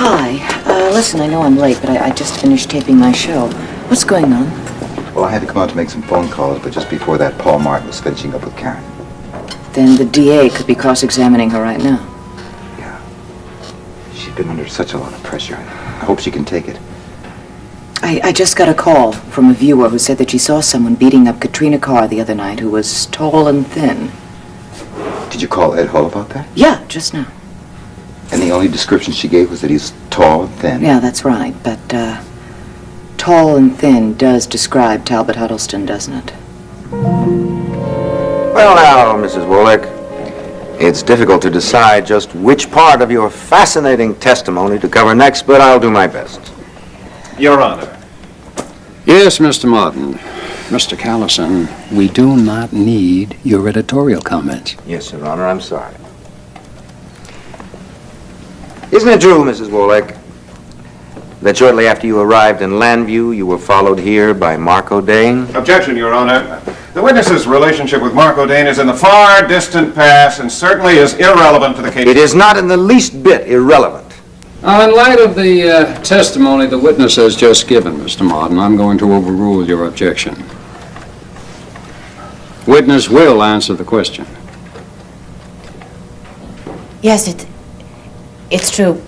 Hi. Listen, I know I'm late, but I just finished taping my show. What's going on? Well, I had to come out to make some phone calls, but just before that, Paul Martin was finishing up with Karen. Then the DA could be cross-examining her right now. Yeah. She's been under such a lot of pressure. I hope she can take it. I just got a call from a viewer who said that she saw someone beating up Katrina Carr the other night who was tall and thin. Did you call Ed Hull about that? Yeah, just now. And the only description she gave was that he's tall and thin? Yeah, that's right. But, tall and thin does describe Talbot Huddleston, doesn't it? Well now, Mrs. Wolek, it's difficult to decide just which part of your fascinating testimony to cover next, but I'll do my best. Your Honor. Yes, Mr. Martin. Mr. Callison, we do not need your editorial comments. Yes, Your Honor, I'm sorry. Isn't it true, Mrs. Wolek, that shortly after you arrived in Landview, you were followed here by Marco Dane? Objection, Your Honor. The witness's relationship with Marco Dane is in the far distant past and certainly is irrelevant to the case. It is not in the least bit irrelevant. In light of the testimony the witness has just given, Mr. Martin, I'm going to overrule your objection. Witness will answer the question. Yes, it's true.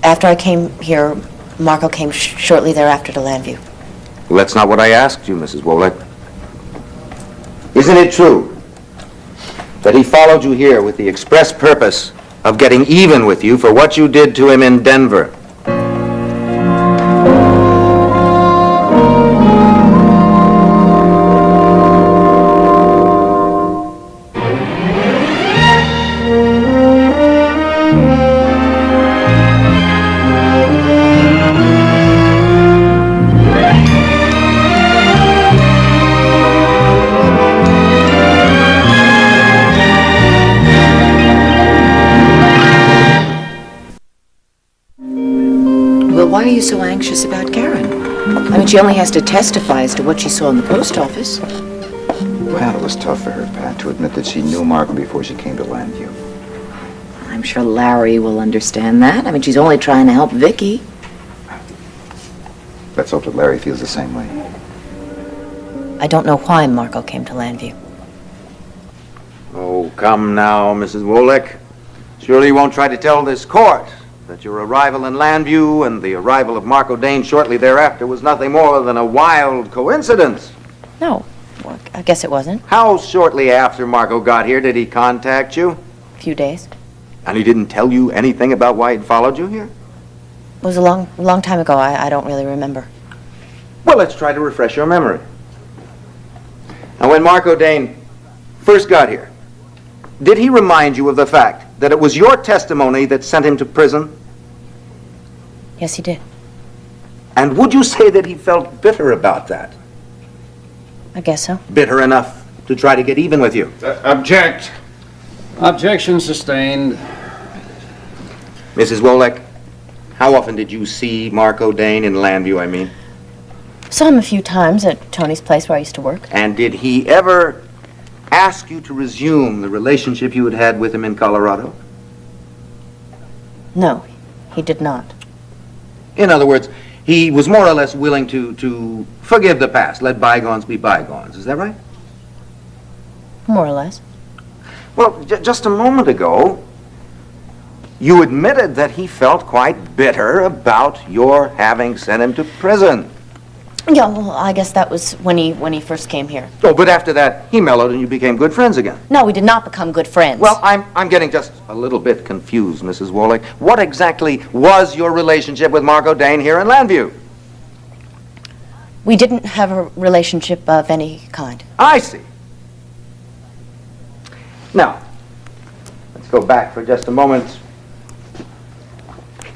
After I came here, Marco came shortly thereafter to Landview. Well, that's not what I asked you, Mrs. Wolek. Isn't it true that he followed you here with the express purpose of getting even with you for what you did to him in Denver? Why are you so anxious about Karen? I mean, she only has to testify as to what she saw in the post office. Well, it was tough for her, Pat, to admit that she knew Marco before she came to Landview. I'm sure Larry will understand that. I mean, she's only trying to help Vicky. Let's hope that Larry feels the same way. I don't know why Marco came to Landview. Oh, come now, Mrs. Wolek. Surely you won't try to tell this court that your arrival in Landview and the arrival of Marco Dane shortly thereafter was nothing more than a wild coincidence. No, well, I guess it wasn't. How shortly after Marco got here did he contact you? A few days. And he didn't tell you anything about why he'd followed you here? It was a long time ago. I don't really remember. Well, let's try to refresh your memory. Now, when Marco Dane first got here, did he remind you of the fact that it was your testimony that sent him to prison? Yes, he did. And would you say that he felt bitter about that? I guess so. Bitter enough to try to get even with you? Object. Objection sustained. Mrs. Wolek, how often did you see Marco Dane in Landview, I mean? Saw him a few times at Tony's place where I used to work. And did he ever ask you to resume the relationship you had had with him in Colorado? No, he did not. In other words, he was more or less willing to forgive the past, let bygones be bygones. Is that right? More or less. Well, just a moment ago, you admitted that he felt quite bitter about your having sent him to prison. Yeah, well, I guess that was when he first came here. Oh, but after that, he mellowed and you became good friends again. No, we did not become good friends. Well, I'm getting just a little bit confused, Mrs. Wolek. What exactly was your relationship with Marco Dane here in Landview? We didn't have a relationship of any kind. I see. Now, let's go back for just a moment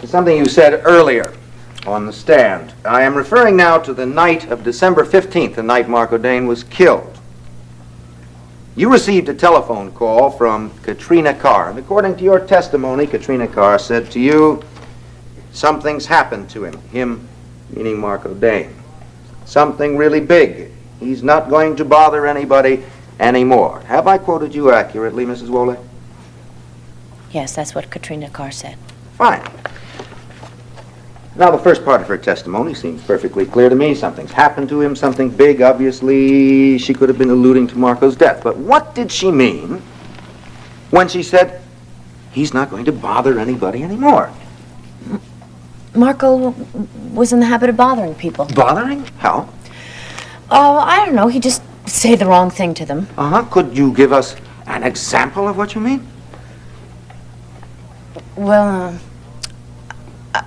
to something you said earlier on the stand. I am referring now to the night of December 15th, the night Marco Dane was killed. You received a telephone call from Katrina Carr, and according to your testimony, Katrina Carr said to you, something's happened to him meaning Marco Dane. Something really big. He's not going to bother anybody anymore. Have I quoted you accurately, Mrs. Wolek? Yes, that's what Katrina Carr said. Fine. Now, the first part of her testimony seems perfectly clear to me. Something's happened to him, something big. Obviously, she could have been alluding to Marco's death. But what did she mean when she said he's not going to bother anybody anymore? Marco was in the habit of bothering people. Bothering? How? Oh, I don't know. He'd just say the wrong thing to them. Uh-huh. Could you give us an example of what you mean? Well,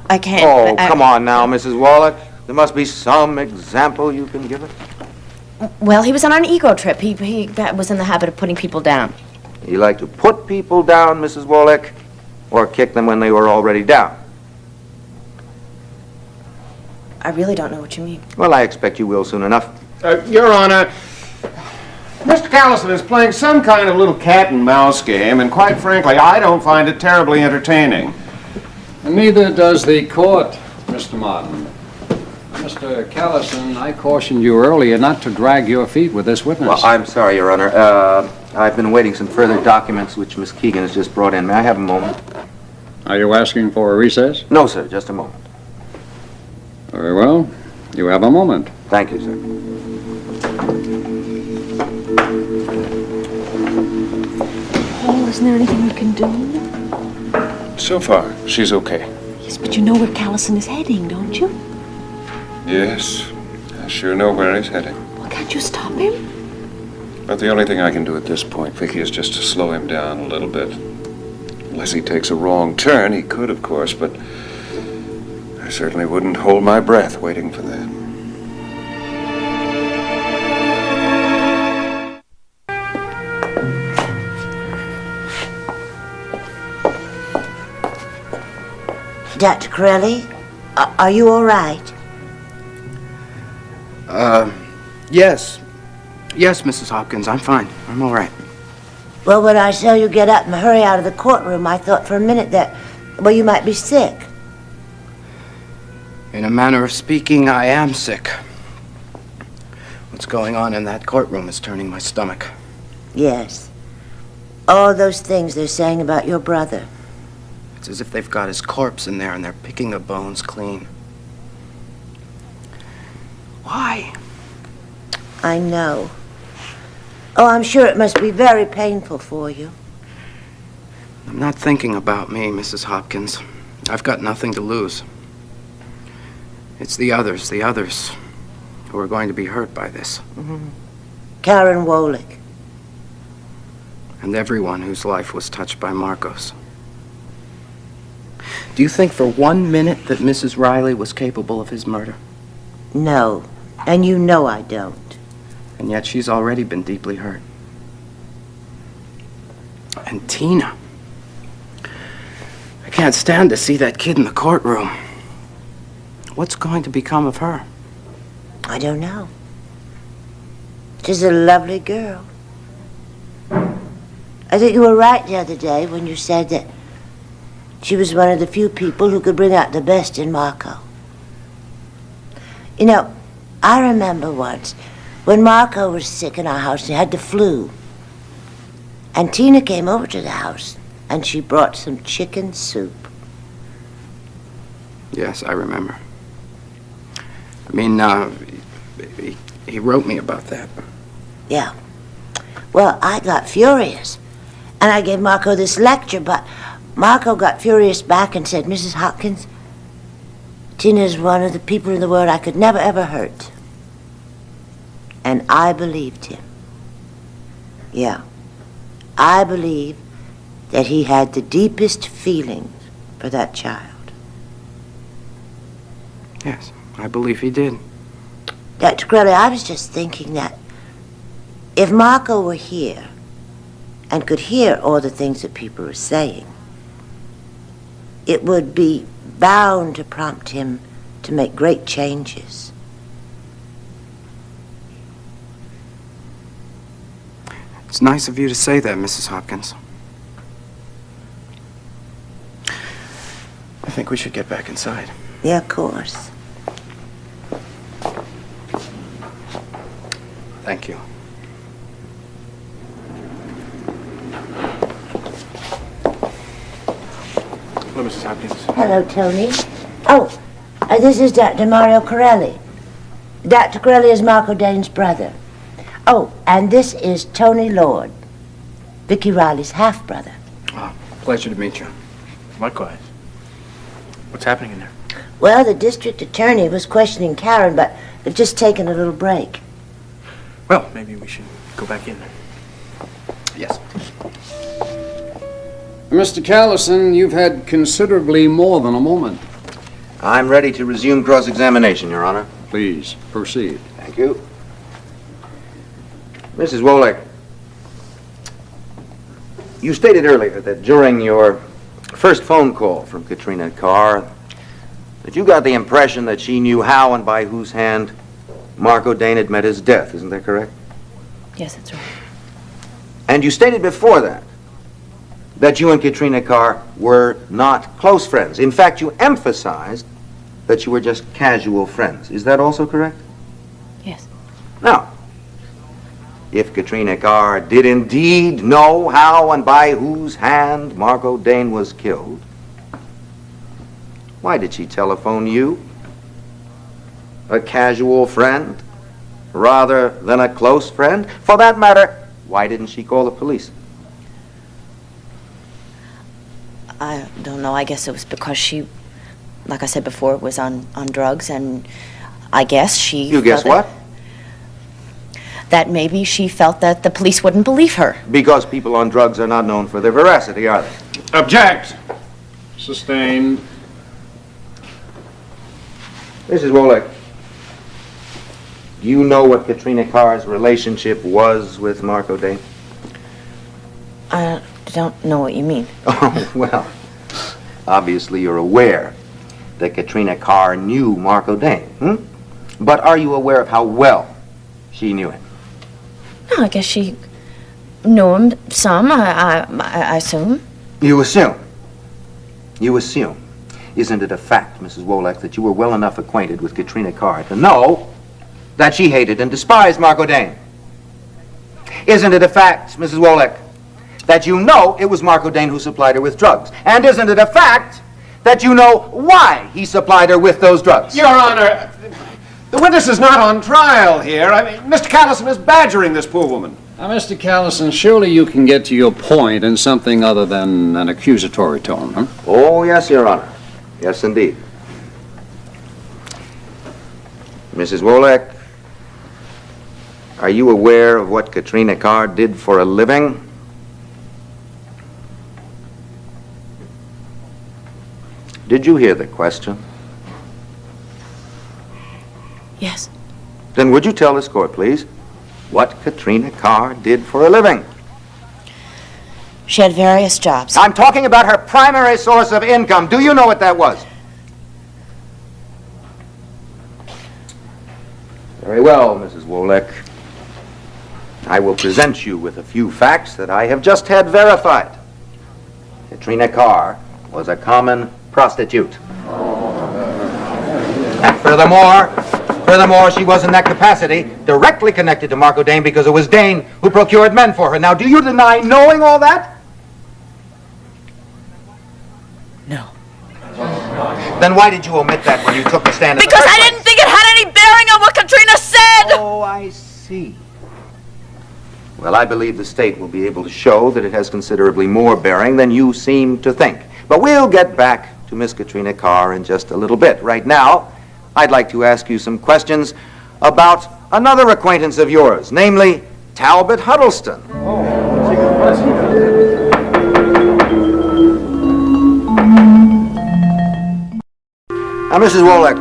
I can't. Oh, come on now, Mrs. Wolek. There must be some example you can give us. Well, he was on an ego trip. He was in the habit of putting people down. You like to put people down, Mrs. Wolek, or kick them when they were already down? I really don't know what you mean. Well, I expect you will soon enough. Your Honor, Mr. Callison is playing some kind of little cat and mouse game, and quite frankly, I don't find it terribly entertaining. And neither does the court, Mr. Martin. Mr. Callison, I cautioned you earlier not to drag your feet with this witness. Well, I'm sorry, Your Honor. I've been awaiting some further documents which Miss Keegan has just brought in. May I have a moment? Are you asking for a recess? No, sir, just a moment. Very well. You have a moment. Thank you, sir. Paul, isn't there anything we can do? So far, she's okay. Yes, but you know where Callison is heading, don't you? Yes, I sure know where he's heading. Well, can't you stop him? But the only thing I can do at this point, Vicky, is just to slow him down a little bit. Unless he takes a wrong turn, he could, of course, but I certainly wouldn't hold my breath waiting for that. Dr. Corelli, are you all right? Yes. Yes, Mrs. Hopkins, I'm fine. I'm all right. Well, when I saw you get up and hurry out of the courtroom, I thought for a minute that, well, you might be sick. In a manner of speaking, I am sick. What's going on in that courtroom is turning my stomach. Yes. All those things they're saying about your brother. It's as if they've got his corpse in there and they're picking the bones clean. Why? I know. Oh, I'm sure it must be very painful for you. I'm not thinking about me, Mrs. Hopkins. I've got nothing to lose. It's the others who are going to be hurt by this. Mm-hmm. Karen Wolek. And everyone whose life was touched by Marco's. Do you think for 1 minute that Mrs. Riley was capable of his murder? No, and you know I don't. And yet she's already been deeply hurt. And Tina. I can't stand to see that kid in the courtroom. What's going to become of her? I don't know. She's a lovely girl. I think you were right the other day when you said that she was one of the few people who could bring out the best in Marco. You know, I remember once when Marco was sick in our house, he had the flu. And Tina came over to the house and she brought some chicken soup. Yes, I remember. I mean, he wrote me about that. Yeah. Well, I got furious. And I gave Marco this lecture, but Marco got furious back and said, Mrs. Hopkins, Tina's one of the people in the world I could never, ever hurt. And I believed him. Yeah. I believe that he had the deepest feelings for that child. Yes, I believe he did. Dr. Crowley, I was just thinking that if Marco were here and could hear all the things that people were saying, it would be bound to prompt him to make great changes. It's nice of you to say that, Mrs. Hopkins. I think we should get back inside. Yeah, of course. Thank you. Hello, Mrs. Hopkins. Hello, Tony. Oh, This is Dr. Mario Corelli. Dr. Corelli is Marco Dane's brother. Oh, and this is Tony Lord, Vicky Riley's half-brother. Pleasure to meet you. Likewise. What's happening in there? Well, the district attorney was questioning Karen, but they've just taken a little break. Well, maybe we should go back in there. Yes. Mr. Callison, you've had considerably more than a moment. I'm ready to resume cross-examination, Your Honor. Please, proceed. Thank you. Mrs. Wolek, you stated earlier that during your first phone call from Katrina Carr, that you got the impression that she knew how and by whose hand Marco Dane had met his death. Isn't that correct? Yes, that's right. And you stated before that you and Katrina Carr were not close friends. In fact, you emphasized that you were just casual friends. Is that also correct? Yes. Now, if Katrina Carr did indeed know how and by whose hand Marco Dane was killed, why did she telephone you, a casual friend, rather than a close friend? For that matter, why didn't she call the police? I don't know. I guess it was because she, like I said before, was on drugs, and I guess she... You guess what? That maybe she felt that the police wouldn't believe her. Because people on drugs are not known for their veracity, are they? Object. Sustained. Mrs. Wolek, do you know what Katrina Carr's relationship was with Marco Dane? I don't know what you mean. Oh, well, obviously you're aware that Katrina Carr knew Marco Dane, But are you aware of how well she knew him? No, I guess she knew him some, I assume. You assume. You assume. Isn't it a fact, Mrs. Wolek, that you were well enough acquainted with Katrina Carr to know that she hated and despised Marco Dane? Isn't it a fact, Mrs. Wolek, that you know it was Marco Dane who supplied her with drugs? And isn't it a fact that you know why he supplied her with those drugs? Your Honor, the witness is not on trial here. I mean, Mr. Callison is badgering this poor woman. Now, Mr. Callison, surely you can get to your point in something other than an accusatory tone, huh? Oh, yes, Your Honor. Yes, indeed. Mrs. Wolek, are you aware of what Katrina Carr did for a living? Did you hear the question? Yes. Then would you tell this court, please, what Katrina Carr did for a living? She had various jobs. I'm talking about her primary source of income. Do you know what that was? Very well, Mrs. Wolek. I will present you with a few facts that I have just had verified. Katrina Carr was a common prostitute. And furthermore, she was in that capacity directly connected to Marco Dane because it was Dane who procured men for her. Now, do you deny knowing all that? No. Then why did you omit that when you took the stand? Because I didn't think it had any bearing on what Katrina said! Oh, I see. Well, I believe the state will be able to show that it has considerably more bearing than you seem to think. But we'll get back to Miss Katrina Carr in just a little bit. Right now, I'd like to ask you some questions about another acquaintance of yours, namely Talbot Huddleston. Now, Mrs. Wolek,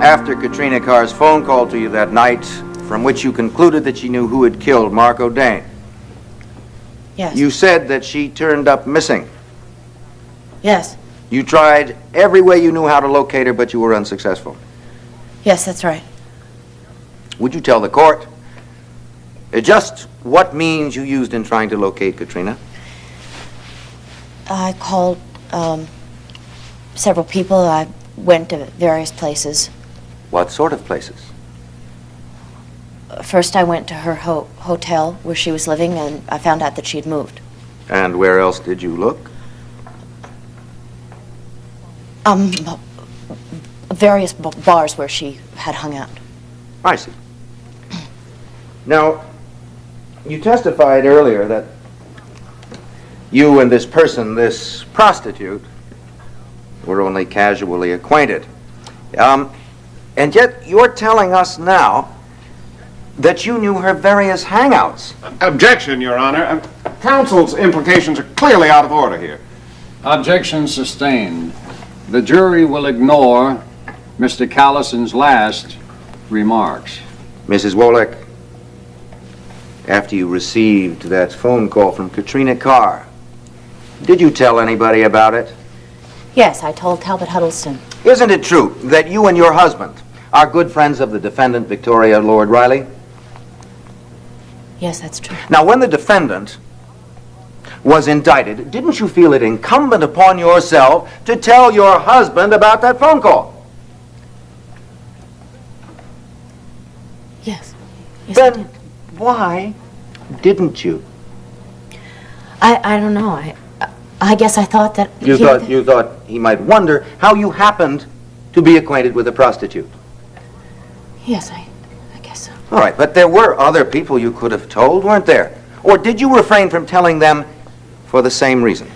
after Katrina Carr's phone call to you that night, from which you concluded that she knew who had killed Marco Dane, Yes. you said that she turned up missing. Yes. You tried every way you knew how to locate her, but you were unsuccessful. Yes, that's right. Would you tell the court just what means you used in trying to locate Katrina? I called several people. I went to various places. What sort of places? First, I went to her hotel where she was living, and I found out that she had moved. And where else did you look? various bars where she had hung out. I see. Now, you testified earlier that you and this person, this prostitute, were only casually acquainted. And yet you're telling us now that you knew her various hangouts. Objection, Your Honor. Counsel's implications are clearly out of order here. Objection sustained. The jury will ignore Mr. Callison's last remarks. Mrs. Wolek, after you received that phone call from Katrina Carr, did you tell anybody about it? Yes, I told Talbot Huddleston. Isn't it true that you and your husband are good friends of the defendant, Victoria Lord Riley? Yes, that's true. Now, when the defendant was indicted, didn't you feel it incumbent upon yourself to tell your husband about that phone call? Yes. Yes, Then why didn't you? I don't know. I guess I thought that You thought he might wonder how you happened to be acquainted with a prostitute. Yes, I guess so. All right, but there were other people you could have told, weren't there? Or did you refrain from telling them for the same reason?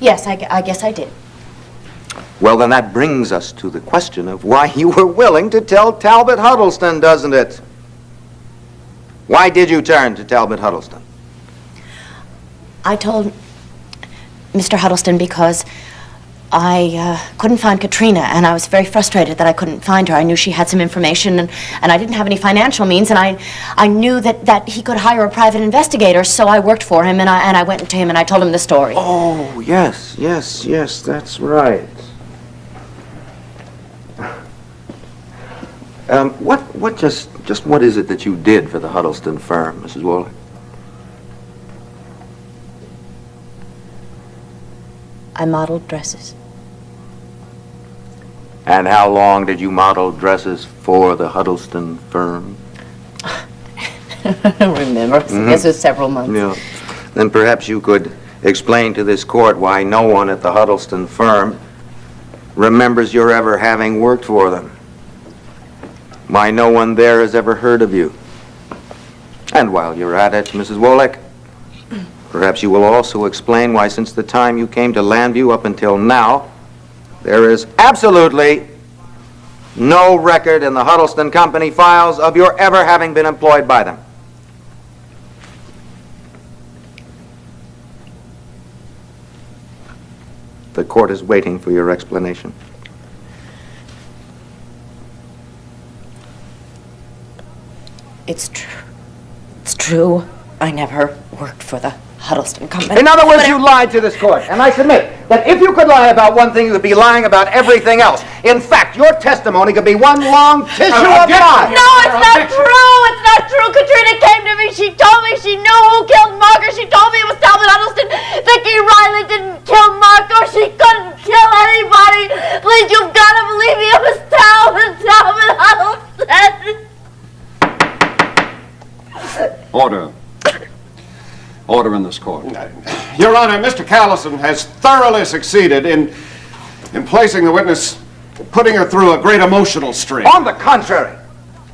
Yes, I guess I did. Well, then that brings us to the question of why you were willing to tell Talbot Huddleston, doesn't it? Why did you turn to Talbot Huddleston? I told Mr. Huddleston because I couldn't find Katrina, and I was very frustrated that I couldn't find her. I knew she had some information, and I didn't have any financial means, and I knew that he could hire a private investigator, so I worked for him, and I went to him, and I told him the story. Oh, yes, that's right. What is it that you did for the Huddleston firm, Mrs. Wolek? I modeled dresses. And how long did you model dresses for the Huddleston firm? I don't remember. I guess it was several months. Yeah. Then perhaps you could explain to this court why no one at the Huddleston firm remembers your ever having worked for them. Why no one there has ever heard of you. And while you're at it, Mrs. Wolek, perhaps you will also explain why since the time you came to Landview up until now, there is absolutely no record in the Huddleston Company files of your ever having been employed by them. The court is waiting for your explanation. It's true. It's true. I never worked for the Huddleston Company. In other words, you lied to this court, and I submit that if you could lie about one thing, you would be lying about everything else. In fact, your testimony could be one long tissue of lies. No, it's not true! It's not true! Katrina came to me, she told me she knew who killed Marco, she told me it was Talbot Huddleston. Vicki Riley didn't kill Marco, she couldn't kill anybody! Please, you've got to believe me, it was Talbot Huddleston! Order. Order in this court. Your Honor, Mr. Callison has thoroughly succeeded in placing the witness, putting her through a great emotional strain. On the contrary,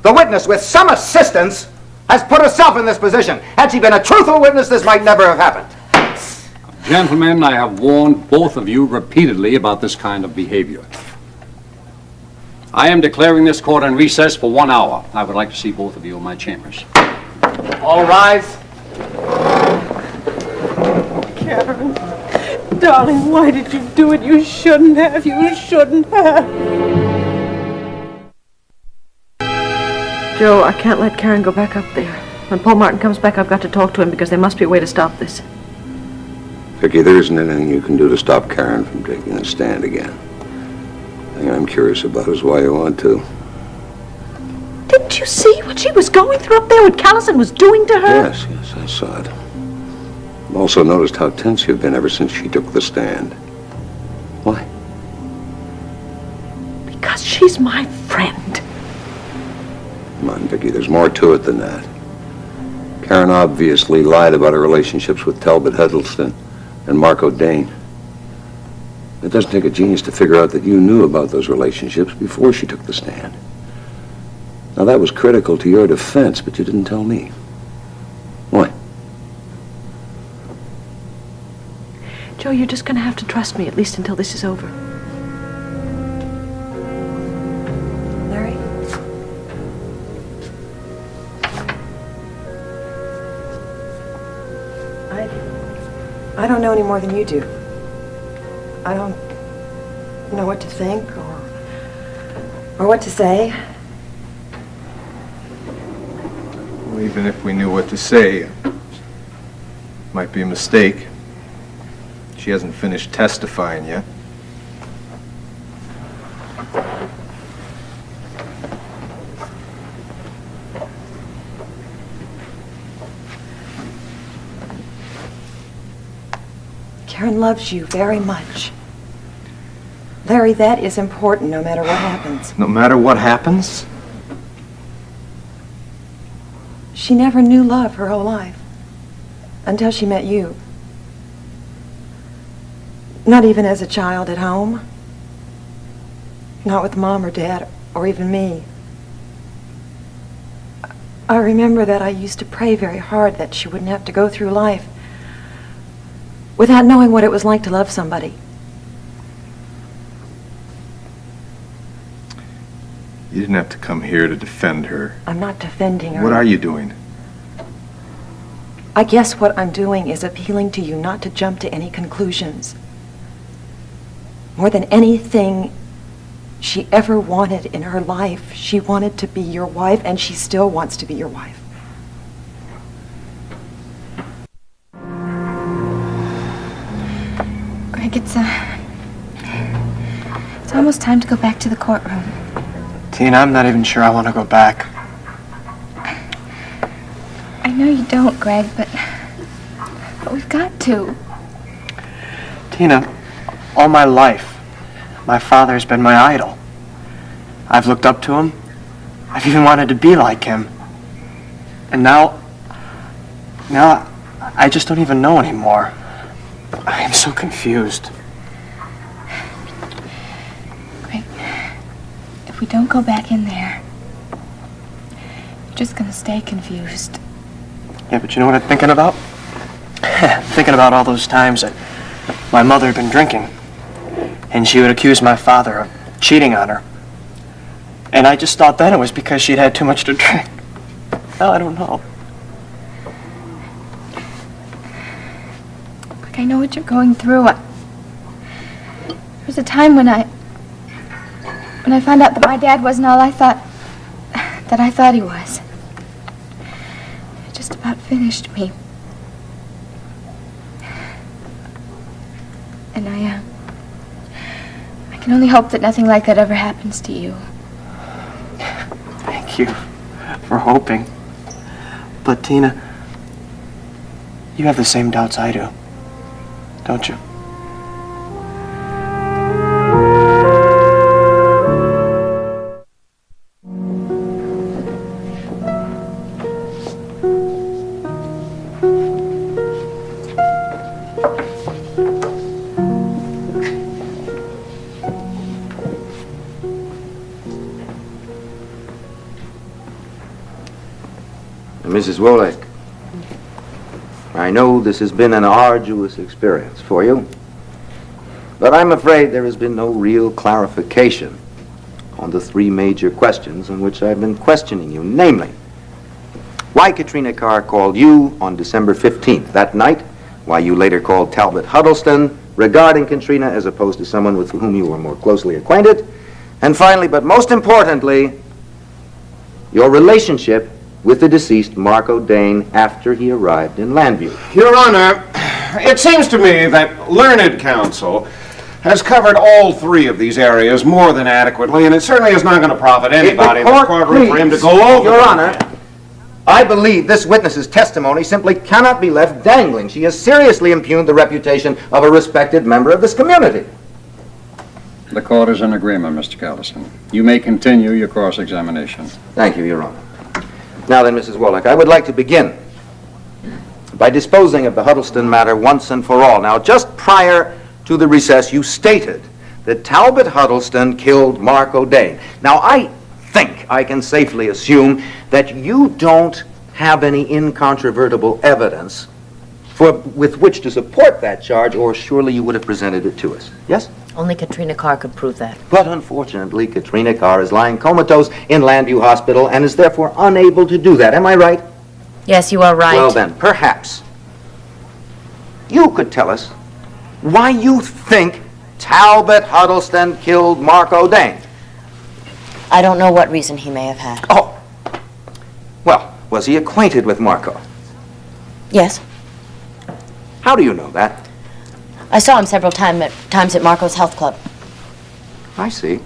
the witness, with some assistance, has put herself in this position. Had she been a truthful witness, this might never have happened. Gentlemen, I have warned both of you repeatedly about this kind of behavior. I am declaring this court in recess for 1 hour. I would like to see both of you in my chambers. All rise. Karen, darling, why did you do it? You shouldn't have. You shouldn't have. Joe, I can't let Karen go back up there. When Paul Martin comes back, I've got to talk to him because there must be a way to stop this. Vicki, there isn't anything you can do to stop Karen from taking the stand again. The thing I'm curious about is why you want to. Didn't you see what she was going through up there, what Callison was doing to her? Yes, I saw it. I've also noticed how tense you've been ever since she took the stand. Why? Because she's my friend. Come on, Vicki, there's more to it than that. Karen obviously lied about her relationships with Talbot Huddleston and Marco Dane. It doesn't take a genius to figure out that you knew about those relationships before she took the stand. Now, that was critical to your defense, but you didn't tell me. Why? Joe, you're just going to have to trust me, at least until this is over. Larry? I don't know any more than you do. I don't know what to think or what to say. Well, even if we knew what to say, it might be a mistake. She hasn't finished testifying yet. Karen loves you very much. Larry, that is important no matter what happens. No matter what happens? She never knew love her whole life until she met you. Not even as a child at home. Not with Mom or Dad or even me. I remember that I used to pray very hard that she wouldn't have to go through life without knowing what it was like to love somebody. You didn't have to come here to defend her. I'm not defending her. What are you doing? I guess what I'm doing is appealing to you not to jump to any conclusions. More than anything she ever wanted in her life, she wanted to be your wife, and she still wants to be your wife. Greg, it's almost time to go back to the courtroom. Tina, I'm not even sure I want to go back. I know you don't, Greg, but we've got to. Tina, all my life, my father has been my idol. I've looked up to him. I've even wanted to be like him. And now I just don't even know anymore. I am so confused. Greg, if we don't go back in there, you're just gonna stay confused. Yeah, but you know what I'm thinking about? Thinking about all those times that my mother had been drinking, and she would accuse my father of cheating on her. And I just thought then it was because she'd had too much to drink. Well, I don't know. Greg, I know what you're going through. There was a time when I found out that my dad wasn't all I thought he was. It just about finished me. And I can only hope that nothing like that ever happens to you. Thank you for hoping. But Tina, you have the same doubts I do, don't you? Mrs. Wolek, I know this has been an arduous experience for you, but I'm afraid there has been no real clarification on the three major questions on which I've been questioning you, namely, why Katrina Carr called you on December 15th, that night, why you later called Talbot Huddleston regarding Katrina as opposed to someone with whom you were more closely acquainted, and finally, but most importantly, your relationship with the deceased Marco Dane after he arrived in Landview. Your Honor, it seems to me that learned counsel has covered all three of these areas more than adequately, and it certainly is not going to profit anybody in the courtroom for him to go over. Your Honor, I believe this witness's testimony simply cannot be left dangling. She has seriously impugned the reputation of a respected member of this community. The court is in agreement, Mr. Callison. You may continue your cross-examination. Thank you, Your Honor. Now then, Mrs. Wolek, I would like to begin by disposing of the Huddleston matter once and for all. Now, just prior to the recess, you stated that Talbot Huddleston killed Mark O'Dane. Now, I think I can safely assume that you don't have any incontrovertible evidence with which to support that charge, or surely you would have presented it to us. Yes? Only Katrina Carr could prove that. But unfortunately, Katrina Carr is lying comatose in Landview Hospital and is therefore unable to do that. Am I right? Yes, you are right. Well then, perhaps you could tell us why you think Talbot Huddleston killed Mark O'Dane. I don't know what reason he may have had. Oh. Well, was he acquainted with Marco? Yes. How do you know that? I saw him several times at Marco's health club. I see.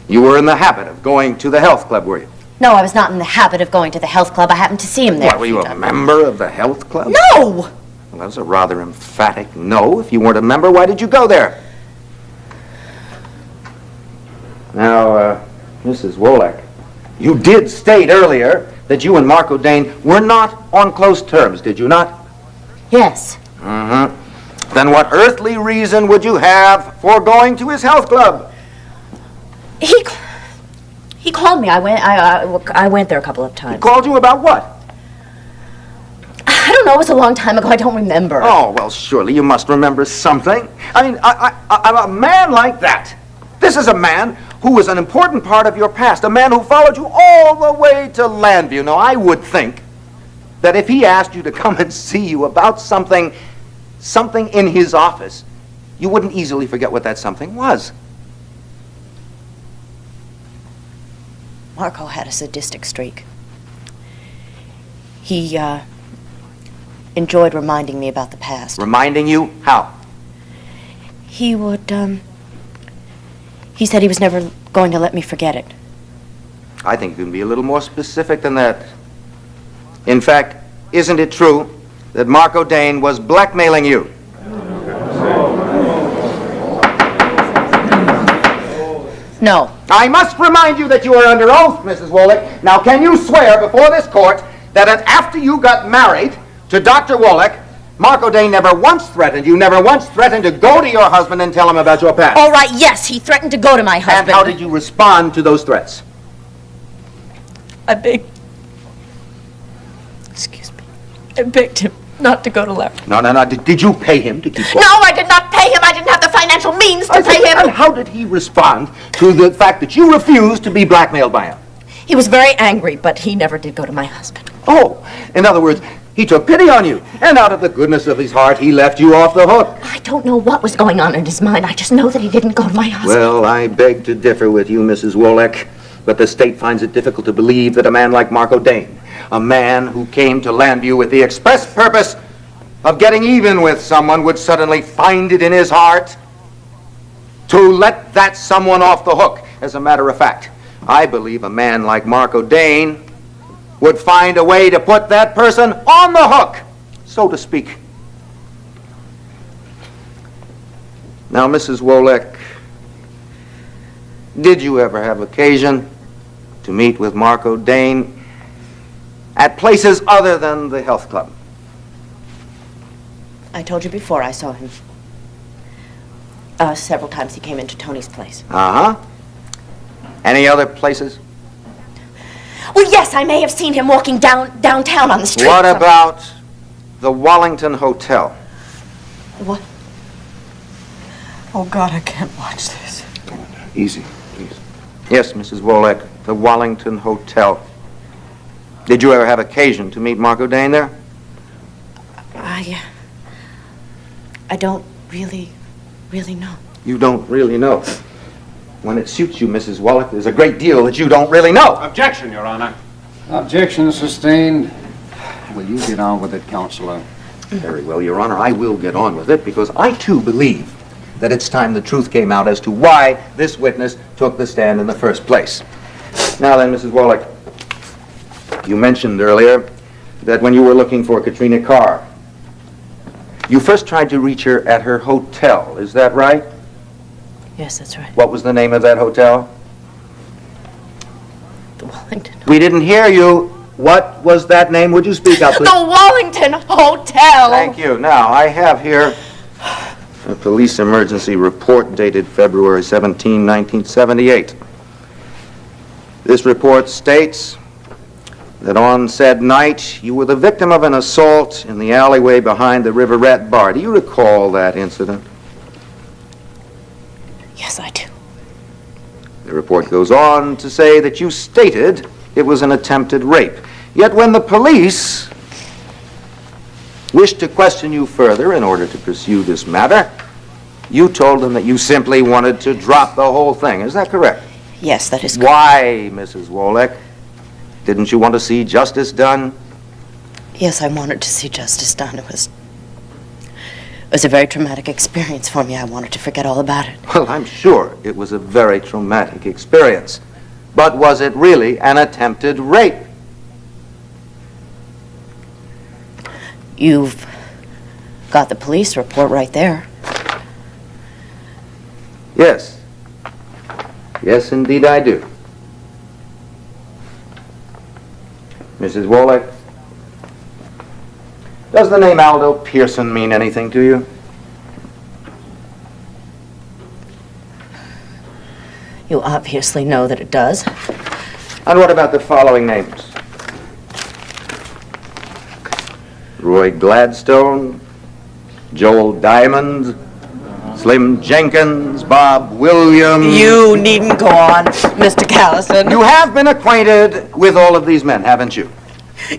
You were in the habit of going to the health club, were you? No, I was not in the habit of going to the health club. I happened to see him there. What, were you a member of the health club? No! Well, that was a rather emphatic no. If you weren't a member, why did you go there? Now, Mrs. Wolek, you did state earlier that you and Mark O'Dane were not on close terms, did you not? Yes. Mm-hmm. Then what earthly reason would you have for going to his health club? He called me. I went there a couple of times. He called you about what? I don't know. It was a long time ago. I don't remember. Oh, well, surely you must remember something. I mean, a man like that. This is a man who was an important part of your past, a man who followed you all the way to Landview. Now, I would think that if he asked you to come and see you about something in his office, you wouldn't easily forget what that something was. Marco had a sadistic streak. He enjoyed reminding me about the past. Reminding you? How? He would, he said he was never going to let me forget it. I think you can be a little more specific than that. In fact, isn't it true that Mark O'Dane was blackmailing you? No. I must remind you that you are under oath, Mrs. Wolek. Now, can you swear before this court that after you got married to Dr. Wolek, Mark O'Dane never once threatened you, never once threatened to go to your husband and tell him about your past? All right, yes, he threatened to go to my husband. And how did you respond to those threats? I begged him not to go to Larry. No. Did you pay him to keep quiet? No, I did not pay him. I didn't have the financial means to pay him. And how did he respond to the fact that you refused to be blackmailed by him? He was very angry, but he never did go to my husband. Oh, in other words, he took pity on you, and out of the goodness of his heart, he left you off the hook. I don't know what was going on in his mind. I just know that he didn't go to my husband. Well, I beg to differ with you, Mrs. Wolek, but the state finds it difficult to believe that a man like Mark O'Dane, a man who came to Landview with the express purpose of getting even with someone, would suddenly find it in his heart to let that someone off the hook. As a matter of fact, I believe a man like Mark O'Dane would find a way to put that person on the hook, so to speak. Now, Mrs. Wolek, did you ever have occasion to meet with Mark O'Dane at places other than the health club? I told you before I saw him. Several times he came into Tony's place. Uh-huh. Any other places? Well, yes, I may have seen him walking downtown on the street. What about the Wallington Hotel? What? Oh, God, I can't watch this. Easy, please. Yes, Mrs. Wolek, the Wallington Hotel. Did you ever have occasion to meet Mark O'Dane there? I don't really know. You don't really know. When it suits you, Mrs. Wolek, there's a great deal that you don't really know. Objection, Your Honor. Objection sustained. Will you get on with it, Counselor? Very well, Your Honor, I will get on with it because I, too, believe that it's time the truth came out as to why this witness took the stand in the first place. Now then, Mrs. Wolek, you mentioned earlier that when you were looking for Katrina Carr, you first tried to reach her at her hotel. Is that right? Yes, that's right. What was the name of that hotel? The Wallington. We didn't hear you. What was that name? Would you speak up, please? The Wallington Hotel! Thank you. Now, I have here a police emergency report dated February 17, 1978. This report states that on said night, you were the victim of an assault in the alleyway behind the Riverette Bar. Do you recall that incident? Yes, I do. The report goes on to say that you stated it was an attempted rape. Yet when the police wished to question you further in order to pursue this matter, you told them that you simply wanted to drop the whole thing. Is that correct? Yes, that is correct. Why, Mrs. Wolek? Didn't you want to see justice done? Yes, I wanted to see justice done. It was a very traumatic experience for me. I wanted to forget all about it. Well, I'm sure it was a very traumatic experience. But was it really an attempted rape? You've got the police report right there. Yes. Yes, indeed I do. Mrs. Wolek, does the name Aldo Pearson mean anything to you? You obviously know that it does. And what about the following names? Roy Gladstone, Joel Diamond, Slim Jenkins, Bob Williams. You needn't go on, Mr. Callison. You have been acquainted with all of these men, haven't you?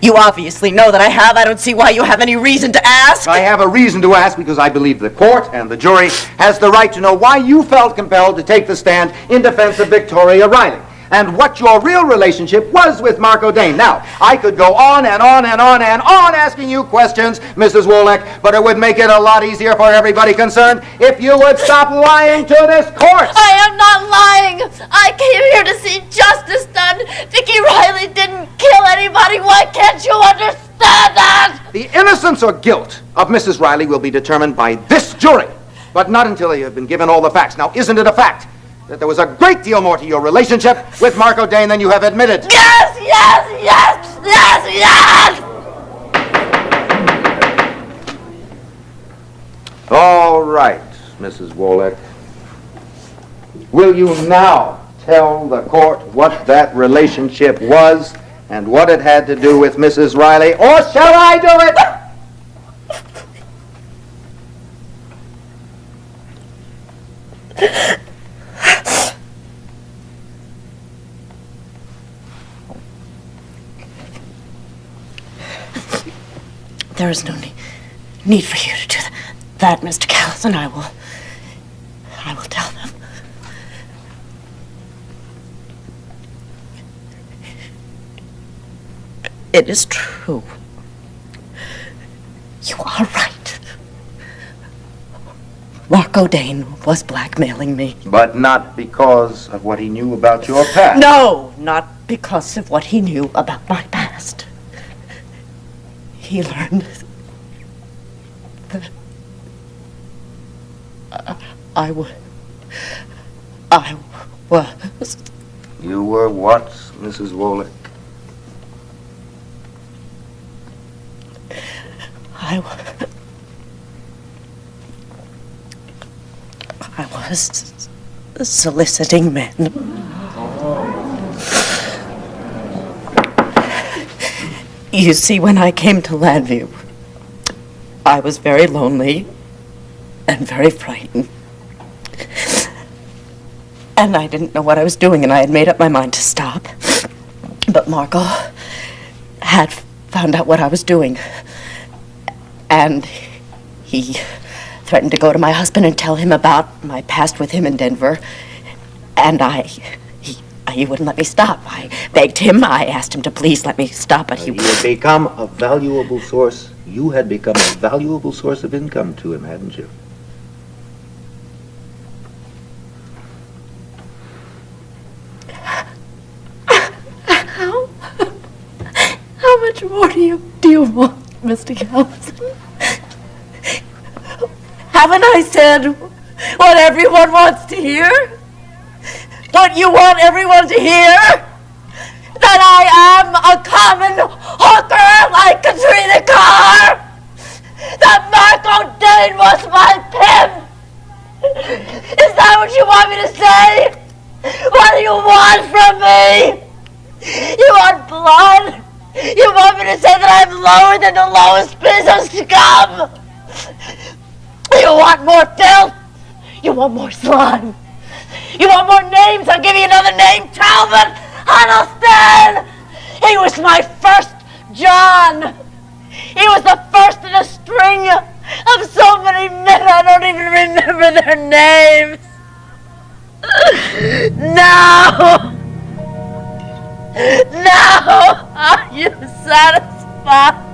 You obviously know that I have. I don't see why you have any reason to ask. I have a reason to ask because I believe the court and the jury has the right to know why you felt compelled to take the stand in defense of Victoria Riley and what your real relationship was with Marco Dane. Now, I could go on and on and on and on asking you questions, Mrs. Wolek, but it would make it a lot easier for everybody concerned if you would stop lying to this court. I am not lying. I came here to see justice done. Vicky Riley didn't kill anybody. Why can't you understand that? The innocence or guilt of Mrs. Riley will be determined by this jury, but not until you have been given all the facts. Now, isn't it a fact that there was a great deal more to your relationship with Marco Dane than you have admitted? Yes, yes, yes, yes, yes! All right, Mrs. Wolek. Will you now tell the court what that relationship was and what it had to do with Mrs. Riley, or shall I do it? There is no need for you to do that, Mr. Callison. I will tell them. It is true. You are right. Marco Dane was blackmailing me. But not because of what he knew about your past. No, not because of what he knew about my past. He learned that I was. You were what, Mrs. Wolek? I was soliciting men. You see, when I came to Landview, I was very lonely and very frightened. And I didn't know what I was doing, and I had made up my mind to stop. But Marco had found out what I was doing. And he threatened to go to my husband and tell him about my past with him in Denver. And he wouldn't let me stop. I begged him, I asked him to please let me stop, but he... He had become a valuable source. You had become a valuable source of income to him, hadn't you? How much more do you want, Mr. Callison? Haven't I said what everyone wants to hear? What you want everyone to hear? That I am a common hooker like Katrina Carr? That Marco Dane was my pimp? Is that what you want me to say? What do you want from me? You want blood? You want me to say that I'm lower than the lowest piece of scum? You want more filth? You want more slime? You want more names? I'll give you another name. Talbot Huddleston! He was my first John. He was the first in a string of so many men I don't even remember their names. Now! Now! Are you satisfied?